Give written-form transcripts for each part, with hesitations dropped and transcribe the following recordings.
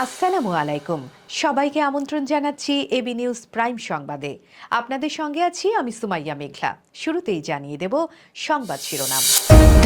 আসসালামু আলাইকুম, সবাইকে আমন্ত্রণ জানাচ্ছি এবি নিউজ প্রাইম সংবাদে। আপনাদের সঙ্গে আছি আমি সুমাইয়া মেঘলা। শুরুতেই জানিয়ে দেব সংবাদ শিরোনাম।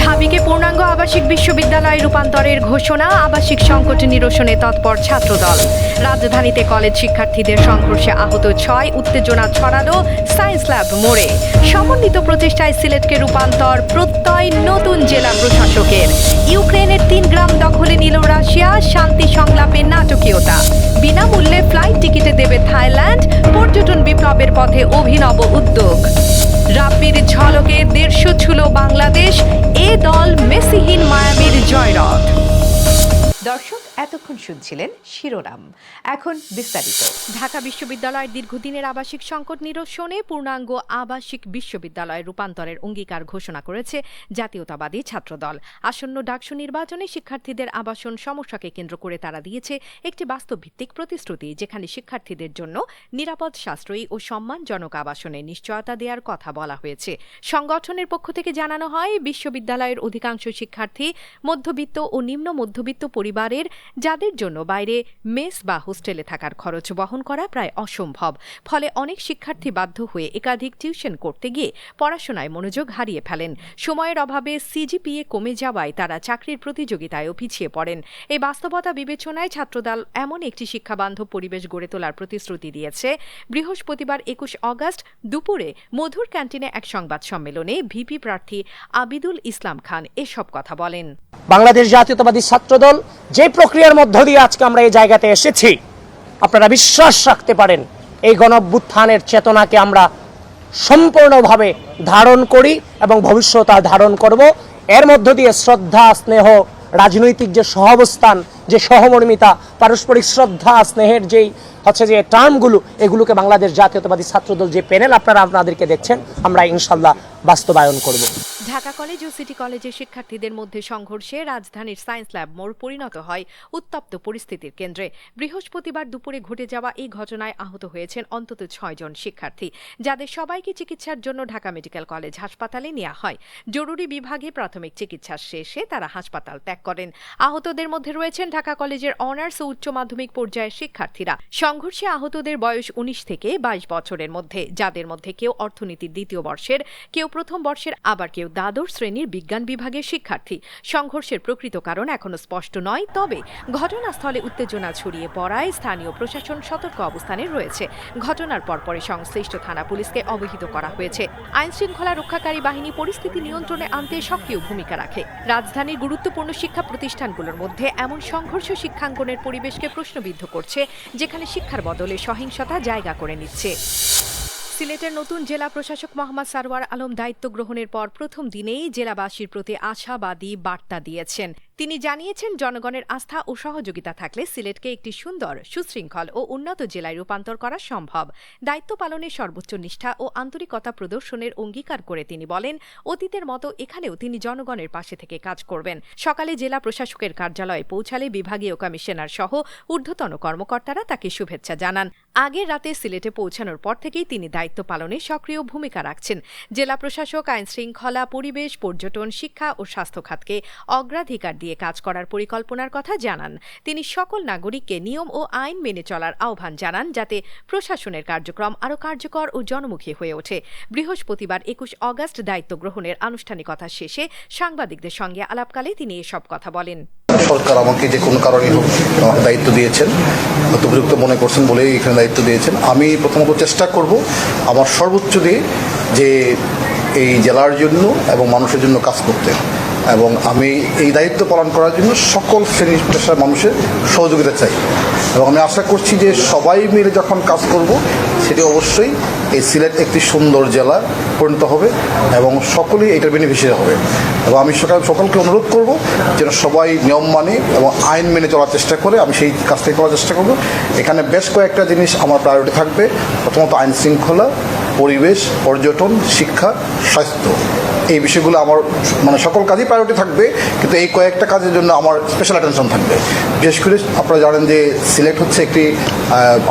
ঢাবিকে পূর্ণাঙ্গ আবাসিক বিশ্ববিদ্যালয়ে রূপান্তরের ঘোষণা, আবাসিক সংকট নিরসনে তৎপর ছাত্রদল। রাজধানীতে কলেজ শিক্ষার্থীদের সংঘর্ষে আহত 6, উত্তেজনা ছড়ালো সায়েন্স ল্যাব মোড়ে। সমন্বিত প্রচেষ্টায় সিলেটকে রূপান্তর প্রত্যয় নতুন জেলা প্রশাসকের। ইউক্রেনের 3 গ্রাম দখলে নিল রাশিয়া, শান্তি সংলাপে নাটকীয়তা। বিনামূল্যে ফ্লাইট টিকিটে দেবে থাইল্যান্ড, পর্যটন বিপ্লবের পথে অভিনব উদ্যোগ। রাব্বির ঝলকে 150 ছুঁল বাংলাদেশ, এ দল মেসিহীন মায়ামির জয়রথ। দর্শক, এতক্ষণ শুনছিলেন শিরোনাম, এখন বিস্তারিত। ঢাকা বিশ্ববিদ্যালয়ের দীর্ঘদিনের আবাসিক সংকট নিরসনে পূর্ণাঙ্গ আবাসিক বিশ্ববিদ্যালয়ে রূপান্তরের অঙ্গীকার ঘোষণা করেছে জাতীয়তাবাদী ছাত্রদল। আসন্ন ডাকসু নির্বাচনে শিক্ষার্থীদের আবাসন সমস্যাকে কেন্দ্র করে তারা দিয়েছে একটি বাস্তবভিত্তিক প্রতিশ্রুতি, যেখানে শিক্ষার্থীদের জন্য নিরাপদ, সাশ্রয়ী ও সম্মানজনক আবাসনের নিশ্চয়তা দেওয়ার কথা বলা হয়েছে। সংগঠনের পক্ষ থেকে জানানো হয়, বিশ্ববিদ্যালয়ের অধিকাংশ শিক্ষার্থী মধ্যবিত্ত ও নিম্ন মধ্যবিত্ত পরিবারের, যাদের জন্য বাইরে মেস বা হোস্টেলে থাকার খরচ বহন করা প্রায় অসম্ভব। ফলে অনেক শিক্ষার্থী বাধ্য হয়ে একাধিক টিউশন করতে গিয়ে পড়াশোনায় মনোযোগ হারিয়ে ফেলেন। সময়ের অভাবে সিজিপিএ কমে যাওয়ায় তারা চাকরির প্রতিযোগিতায়ও পিছিয়ে পড়েন। এই বাস্তবতা বিবেচনায় ছাত্রদল এমন একটি শিক্ষাবান্ধব পরিবেশ গড়ে তোলার প্রতিশ্রুতি দিয়েছে। বৃহস্পতিবার 21 অগস্ট দুপুরে মধুর ক্যান্টিনে এক সংবাদ সম্মেলনে ভিপি প্রার্থী আবিদুল ইসলাম খান এসব কথা বলেন। বাংলাদেশ জাতীয়তাবাদী ছাত্রদল যে প্রক্রিয়ার মধ্য দিয়ে আজকে আমরা এই জায়গাতে এসেছি, আপনারা বিশ্বাস রাখতে পারেন এই গণঅভ্যুত্থানের চেতনাকে আমরা সম্পূর্ণভাবে ধারণ করি এবং ভবিষ্যতে ধারণ করব। এর মধ্য দিয়ে শ্রদ্ধা, স্নেহ, রাজনৈতিক যে সহাবস্থান, যে সহমর্মিতা, পারস্পরিক শ্রদ্ধা স্নেহের যেই যে টার্মগুলো, এগুলোকে বাংলাদেশ জাতীয়তাবাদী ছাত্রদল যে প্যানেল আপনাদেরকে দেখছেন, আমরা ইনশাল্লাহ বাস্তবায়ন করব। ঢাকা কলেজ ও সিটি কলেজের শিক্ষার্থীদের মধ্যে সংঘর্ষে রাজধানীর সায়েন্স ল্যাব মোড় পরিণত হয় উত্তপ্ত পরিস্থিতির কেন্দ্রে। বৃহস্পতিবার দুপুরে ঘটে যাওয়া এই ঘটনায় আহত হয়েছেন অন্তত 6 জন শিক্ষার্থী, যাদের সবাইকে চিকিৎসার জন্য ঢাকা মেডিকেল কলেজ হাসপাতালে নেওয়া হয়। জরুরি বিভাগে প্রাথমিক চিকিৎসা শেষে তারা হাসপাতাল ত্যাগ করেন। আহতদের মধ্যে রয়েছেন ঢাকা কলেজের অনার্স ও উচ্চ মাধ্যমিক পর্যায়ের শিক্ষার্থীরা। সংঘর্ষে আহতদের বয়স 19 থেকে 22 বছরের মধ্যে, যাদের মধ্যে কেউ অর্থনীতির 2য় বর্ষের, কেউ 1ম বর্ষের, আবার কেউ দ্বাদশ শ্রেণীর বিজ্ঞান বিভাগের শিক্ষার্থী। সংঘর্ষের প্রকৃত কারণ এখনো স্পষ্ট নয়, তবে ঘটনাস্থলে উত্তেজনা ছড়িয়ে পড়ায় স্থানীয় প্রশাসন সতর্ক অবস্থানে রয়েছে। ঘটনার পরপরই সংশ্লিষ্ট থানা পুলিশকে অবহিত করা হয়েছে। আইন শৃঙ্খলা রক্ষাকারী বাহিনী পরিস্থিতি নিয়ন্ত্রণে আনতে সক্রিয় ভূমিকা রাখে। রাজধানীর গুরুত্বপূর্ণ শিক্ষা প্রতিষ্ঠানগুলোর মধ্যে এমন সংঘর্ষ শিক্ষাঙ্গনের পরিবেশকে প্রশ্নবিদ্ধ করছে, যেখানে শিক্ষার বদলে সহিংসতা জায়গা করে নিচ্ছে। সিলেটের নতুন জেলা প্রশাসক মোহাম্মদ সারওয়ার আলম দায়িত্ব গ্রহণের পর প্রথম দিনেই জেলাবাসীর প্রতি আশাবাদী বার্তা দিয়েছেন। তিনি জানিয়েছেন, জনগণের আস্থা ও সহযোগিতা থাকলে সিলেটকে একটি সুন্দর, সুশৃঙ্খল ও উন্নত জেলায় রূপান্তর করা সম্ভব। দায়িত্ব পালনে সর্বোচ্চ নিষ্ঠা ও আন্তরিকতা প্রদর্শনের অঙ্গীকার করে তিনি বলেন, অতীতের মতো এখানেও তিনি জনগণের পাশে থেকে কাজ করবেন। সকালে জেলা প্রশাসকের কার্যালয়ে পৌঁছালে বিভাগীয় কমিশনার সহ ঊর্ধ্বতন কর্মকর্তারা তাকে শুভেচ্ছা জানান। আগের রাতে সিলেটে পৌঁছানোর পর থেকেই তিনি দায়িত্ব পালনে সক্রিয় ভূমিকা রাখছেন। জেলা প্রশাসক আইন শৃঙ্খলা, পরিবেশ, পর্যটন, শিক্ষা ও স্বাস্থ্য খাতকে অগ্রাধিকার দিয়ে কাজ করার পরিকল্পনার কথা জানান। তিনি সকল নাগরিককে নিয়ম ও আইন মেনে চলার আহ্বান জানান, যাতে প্রশাসনের কার্যক্রম আরও কার্যকর ও জনমুখী হয়ে ওঠে। বৃহস্পতিবার 21 অগস্ট দায়িত্ব গ্রহণের আনুষ্ঠানিকতা শেষে সাংবাদিকদের সঙ্গে আলাপকালে তিনি এসব কথা বলেন। সরকার আমাকে যে কোনো কারণে হোক দায়িত্ব দিয়েছেন, উপযুক্ত মনে করছেন বলেই এখানে দায়িত্ব দিয়েছেন। আমি প্রথমত চেষ্টা করব আমার সর্বোচ্চ দিয়ে যে এই জেলার জন্য এবং মানুষের জন্য কাজ করতে, এবং আমি এই দায়িত্ব পালন করার জন্য সকল শ্রেণী পেশার মানুষের সহযোগিতা চাই। এবং আমি আশা করছি যে সবাই মিলে যখন কাজ করব, সেটি অবশ্যই এই সিলেট একটি সুন্দর জেলা পরিণত হবে এবং সকলেই এটার বেনিফিশিয়ারি হবে। এবং আমি সকলকে অনুরোধ করব যেন সবাই নিয়ম মানে এবং আইন মেনে চলার চেষ্টা করে। আমি সেই কাজটাই করার চেষ্টা করব। এখানে বেশ কয়েকটা জিনিস আমার প্রায়োরিটি থাকবে। প্রথমত আইন শৃঙ্খলা, পরিবেশ, পর্যটন, শিক্ষা, স্বাস্থ্য, এই বিষয়গুলো আমার সকল কাজই প্রায়োরিটি থাকবে, কিন্তু এই কয়েকটা কাজের জন্য আমার স্পেশাল অ্যাটেনশন থাকবে। বিশেষ করে আপনারা জানেন যে সিলেট হচ্ছে একটি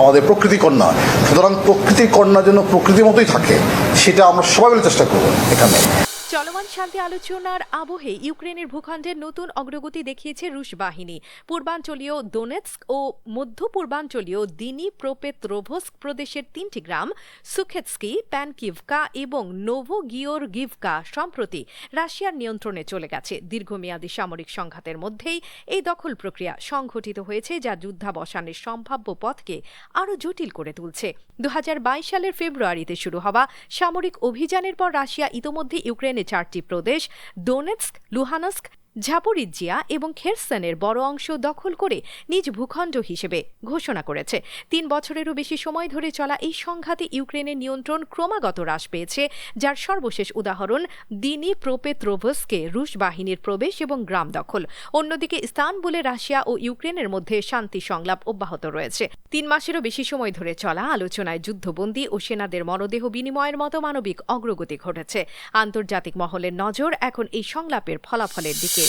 আমাদের প্রকৃতি কন্যা, সুতরাং প্রকৃতির কন্যার জন্য প্রকৃতির মতোই থাকে, সেটা আমরা সবাই মিলে চেষ্টা করব এখানে। চলমান শান্তি আলোচনার আবহে ইউক্রেনের ভূখণ্ডে নতুন অগ্রগতি দেখিয়েছে রুশ বাহিনী। পূর্বাঞ্চলীয় দোনেৎস্ক ও মধ্য পূর্বাঞ্চলীয় দিনিপ্রোপেত্রোভস্ক প্রদেশের 3টি গ্রাম সুখেৎস্কি, প্যানকিভকা এবং নোভোগিওরগিভকা সম্প্রতি রাশিয়ার নিয়ন্ত্রণে চলে গেছে। দীর্ঘমেয়াদী সামরিক সংঘাতের মধ্যেই এই দখল প্রক্রিয়া সংঘটিত হয়েছে, যা যুদ্ধাবসানের সম্ভাব্য পথকে আরও জটিল করে তুলছে। 2022 সালের ফেব্রুয়ারিতে শুরু হওয়া সামরিক অভিযানের পর রাশিয়া ইতোমধ্যে ইউক্রেনের 4টি প্রদেশ দোনেৎস্ক, লুহানস্ক, ঝাপোরিজিয়া এবং খেরসনের বড় অংশ দখল করে নিজ ভূখণ্ড হিসেবে ঘোষণা করেছে। 3 বছরেরও বেশি সময় ধরে চলা এই সংঘাতে ইউক্রেনের নিয়ন্ত্রণ ক্রমাগত হ্রাস পেয়েছে, যার সর্বশেষ উদাহরণ দিনিপ্রোপেত্রোভস্কে রুশ বাহিনীর প্রবেশ এবং গ্রাম দখল। অন্যদিকে ইস্তানবুলে রাশিয়া ও ইউক্রেনের মধ্যে শান্তি সংলাপ অব্যাহত রয়েছে। 3 মাসেরও বেশি সময় ধরে চলা আলোচনায় যুদ্ধবন্দী ও সেনাদের মরদেহ বিনিময়ের মতো মানবিক অগ্রগতি ঘটেছে। আন্তর্জাতিক মহলের নজর এখন এই সংলাপের ফলাফলের দিকে।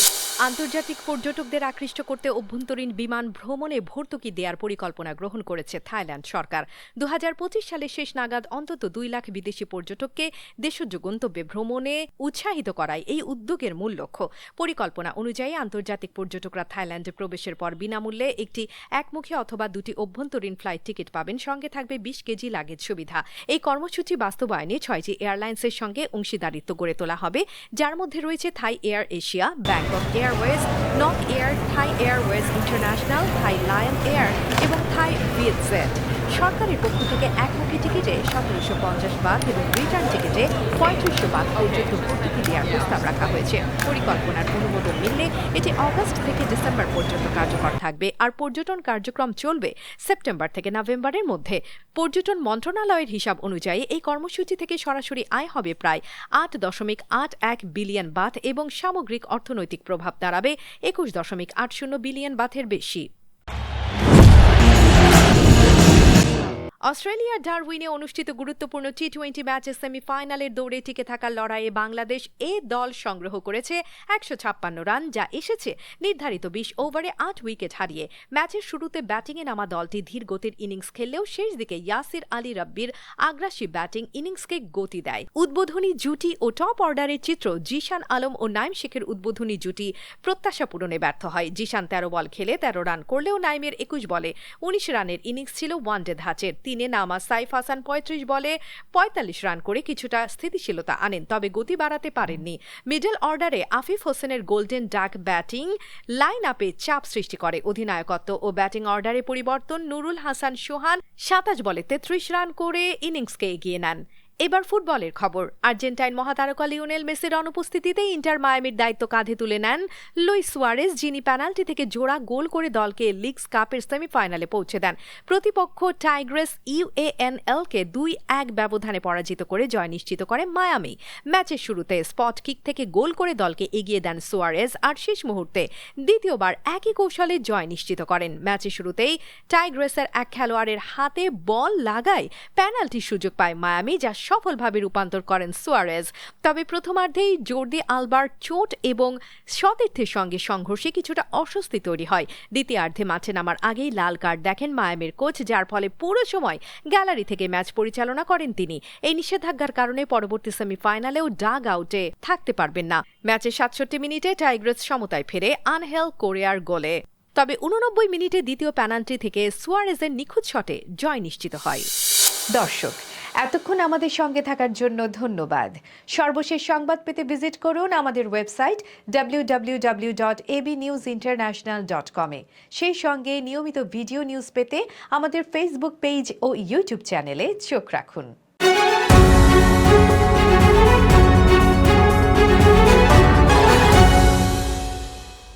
আন্তর্জাতিক পর্যটকদের আকৃষ্ট করতে অভ্যন্তরীণ বিমান ভ্রমণে ভর্তুকি দেওয়ার পরিকল্পনা গ্রহণ করেছে থাইল্যান্ড সরকার। 2025 সালের শেষ নাগাদ অন্তত 2 লাখ বিদেশি পর্যটককে দেশজ গন্তব্যে ভ্রমণে উৎসাহিত করাই এই উদ্যোগের মূল লক্ষ্য। পরিকল্পনা অনুযায়ী আন্তর্জাতিক পর্যটকরা থাইল্যান্ডে প্রবেশের পর বিনামূল্যে একটি একমুখী অথবা 2টি অভ্যন্তরীণ ফ্লাইট টিকিট পাবেন, সঙ্গে থাকবে 20 কেজি লাগেজ সুবিধা। এই কর্মসূচি বাস্তবায়নে 6টি এয়ারলাইন্সের সঙ্গে অংশীদারিত্ব গড়ে তোলা হবে, যার মধ্যে রয়েছে Thai AirAsia, Bangkok Airways, Nok Air, Thai Airways International, Thai Lion Air এবং থাই ভিয়েতজেট। সরকারের পক্ষ থেকে একমুখী টিকিটে 1750 বাথ এবং রিটার্ন টিকিটে 3500 বাথ পর্যন্ত ভর্তুকি দেওয়ার প্রস্তাব রাখা হয়েছে। পরিকল্পনার অনুমোদন মিললে এটি অগস্ট থেকে ডিসেম্বর পর্যন্ত কার্যকর থাকবে, আর পর্যটন কার্যক্রম চলবে সেপ্টেম্বর থেকে নভেম্বরের মধ্যে। পর্যটন মন্ত্রণালয়ের হিসাব অনুযায়ী এই কর্মসূচি থেকে সরাসরি আয় হবে প্রায় 8.81 বিলিয়ন বাথ এবং সামগ্রিক অর্থনৈতিক প্রভাব দাঁড়াবে 21.80 বিলিয়ন বাথের বেশি। অস্ট্রেলিয়ার ডারউইনে অনুষ্ঠিত গুরুত্বপূর্ণ টি-20 ম্যাচের সেমিফাইনালের দৌড়ে টিকে থাকার লড়াইয়ে বাংলাদেশ এ দল সংগ্রহ করেছে 156 রান, যা এসেছে নির্ধারিত 20 ওভারে 8 উইকেট হারিয়ে। ম্যাচের শুরুতে ব্যাটিংয়ে নামা দলটি ধীর গতির ইনিংস খেললেও শেষ দিকে ইয়াসির আলী রাব্বির আগ্রাসী ব্যাটিং ইনিংসকে গতি দেয়। উদ্বোধনী জুটি ও টপ অর্ডারের চিত্র জিশান আলম ও নাইম শেখের উদ্বোধনী জুটি প্রত্যাশা পূরণে ব্যর্থ হয়। জিশান 13 বল খেলে 13 রান করলেও নাইমের 21 বলে 19 রানের ইনিংস ছিল ওয়ানডে ধাঁচের। নামা সাইফ হাসান 35 বলে 45 রান করে কিছুটা স্থিতিশীলতা আনেন, তবে গতি বাড়াতে পারেননি। মিডল অর্ডারে আফিফ হোসেনের গোল্ডেন ডাক ব্যাটিং লাইন আপে চাপ সৃষ্টি করে। অধিনায়কত্ব ও ব্যাটিং অর্ডারে পরিবর্তন, নুরুল হাসান সোহান 27 বলে 33 রান করে ইনিংসকে এগিয়ে নেন। এবার ফুটবলের খবর। আর্জেন্টাইন মহাতারকা লিওনেল মেসির অনুপস্থিতিতে ইন্টার মায়ামির দায়িত্ব কাঁধে তুলে নেন লুইস সুয়ারেজ, যিনি পেনাল্টি থেকে জোড়া গোল করে দলকে লিগস কাপের সেমিফাইনালে পৌঁছে দেন। প্রতিপক্ষ টাইগ্রেস ইউএএনএলকে 2-1 ব্যবধানে পরাজিত করে জয় নিশ্চিত করে মায়ামি। ম্যাচের শুরুতে স্পট কিক থেকে গোল করে দলকে এগিয়ে দেন সুয়ারেজ, আর শেষ মুহূর্তে দ্বিতীয়বার একই কৌশলে জয় নিশ্চিত করেন। ম্যাচের শুরুতেই টাইগ্রেসের এক খেলোয়াড়ের হাতে বল লাগায় পেনাল্টির সুযোগ পায় মায়ামি, যা সফলভাবে রূপান্তর করেন সুয়ারেজ। তবে প্রথমার্ধেই জর্দি আলবার চোট এবং সতীর্থের সঙ্গে সংঘর্ষে কিছুটা অস্বস্তি তৈরি হয়। দ্বিতীয়ার্ধে মাঠে নামার আগেই লাল কার্ড দেখেন মায়ামির কোচ, যার ফলে পুরো সময় গ্যালারি থেকে ম্যাচ পরিচালনা করেন তিনি। এই নিষেধাজ্ঞার কারণে পরবর্তী সেমিফাইনালেও ডাগ আউটে থাকতে পারবেন না। ম্যাচের 67 মিনিটে টাইগ্রেস সমতায় ফেরে আনহেল কোরিয়ার গোলে। তবে 89 মিনিটে দ্বিতীয় পেনাল্টি থেকে সুয়ারেজের নিখুঁত শটে জয় নিশ্চিত হয়। দর্শক, এতক্ষণ আমাদের সঙ্গে থাকার জন্য ধন্যবাদ। সর্বশেষ সংবাদ পেতে ভিজিট করুন আমাদের ওয়েবসাইট www.abnewsinternational.com এ। সেই সঙ্গে নিয়মিত ভিডিও নিউজ পেতে আমাদের ফেসবুক পেজ ও ইউটিউব চ্যানেলে চোখ রাখুন।